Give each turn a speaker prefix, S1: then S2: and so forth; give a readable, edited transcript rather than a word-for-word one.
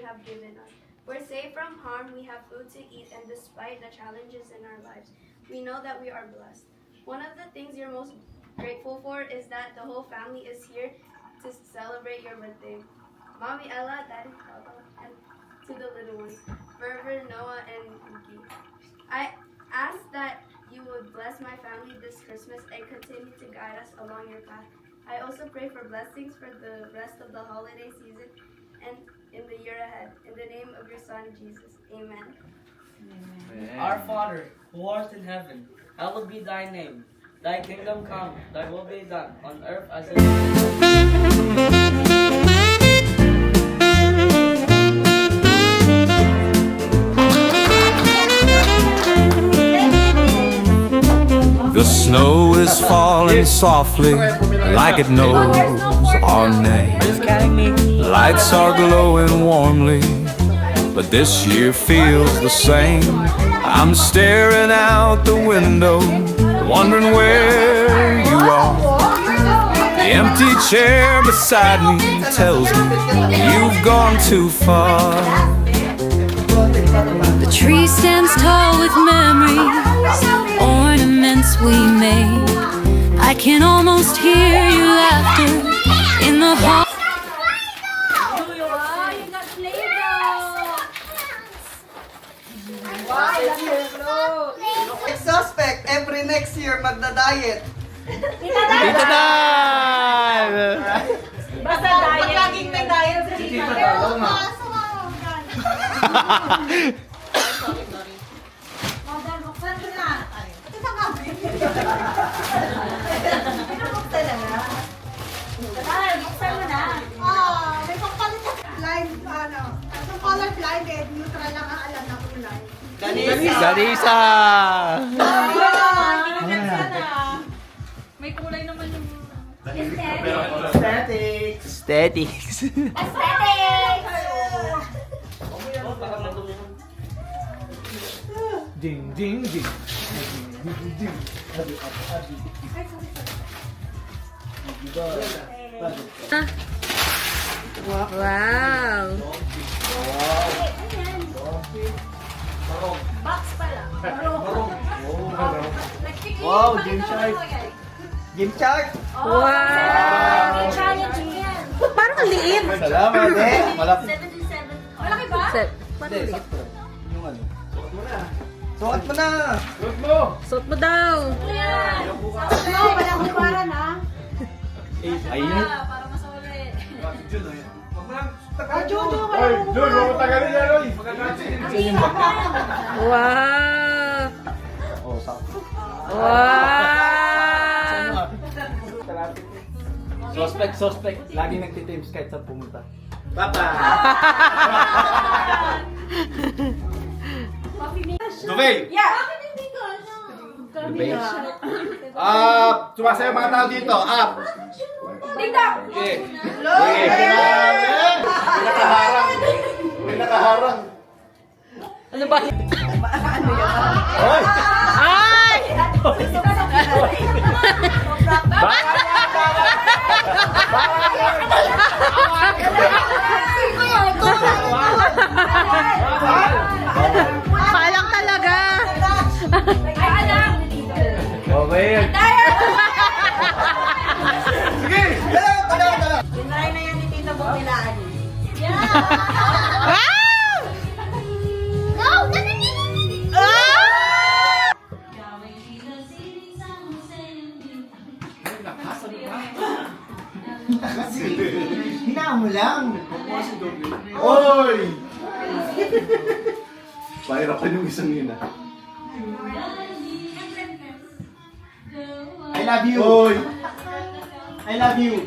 S1: have given us. We're safe from harm, we have food to eat, and despite the challenges in our lives, we know that we are blessed. One of the things you're most grateful for is that the whole family is here to celebrate your birthday. Mommy Ella, Daddy Papa, and to the little ones, Fervor, Noah, and Yuki. I ask that you would bless my family this Christmas and continue to guide us along your path. I also pray for blessings for the rest of the holiday season and in the year ahead. In the name of your Son, Jesus. Amen.
S2: Amen.
S3: Our Father, who art in heaven, hallowed be thy name. Thy kingdom come, thy will be done, on earth as it is.
S4: The snow is falling softly like it knows our name. Lights are glowing warmly, but this year feels the same. I'm staring out the window, wondering where you are. The empty chair beside me tells me you've gone too far.
S5: The tree stands tall with memories, ornaments we made. I can almost hear your laughter in the hall.
S6: Suspect, every next year magda-diet.
S2: Tita Dan!
S7: Basta diet. Laging may diet sa Tita Dan. Mother, buksan mo na. Ito sa kami. Buksan na na. Ay, buksan mo na. May pagpalit sa blind, yung color blinded, neutral lang ang alam na kulay.
S2: Danisa!
S7: May kulay naman yung...
S6: Aesthetics.
S2: Aesthetics.
S6: Ding, ding, ding.
S5: Wow!
S7: Box pala.
S6: Wow, Game Shark. Game Shark.
S5: Wow!
S7: Challenge yan.
S5: Parang ang liit!
S6: Salamat eh. Malapit.
S7: 77. Malaki ba?
S5: Parang liit.
S6: Sakto. Yung ano. Sukat mo na.
S5: Suot mo daw!
S7: Walang hubaran ha.
S6: Ayun.
S7: Para masuli.
S6: Jojo,
S5: Wow!
S6: oh, sakto.
S5: Wow!
S6: Suspect. Lagi nagtitims kahit sa pumunta.
S8: Duvay!
S7: Yeah! Bakit hindi ko?
S8: Sumasayo mga tao dito. Up!
S7: Dito!
S8: Okay. May nakaharang.
S5: Ano ba?
S8: Hoy!
S5: Ay! Palang talaga!
S7: Ay, alam!
S8: Okay. Sige! Dala!
S7: Tinry na yan ni Tita Bobilaan.
S5: Wow!
S6: Hinaan mo lang.
S8: Oy! Pahirapan yung isang yun ah.
S6: I love you.
S8: Oy!
S6: I love you.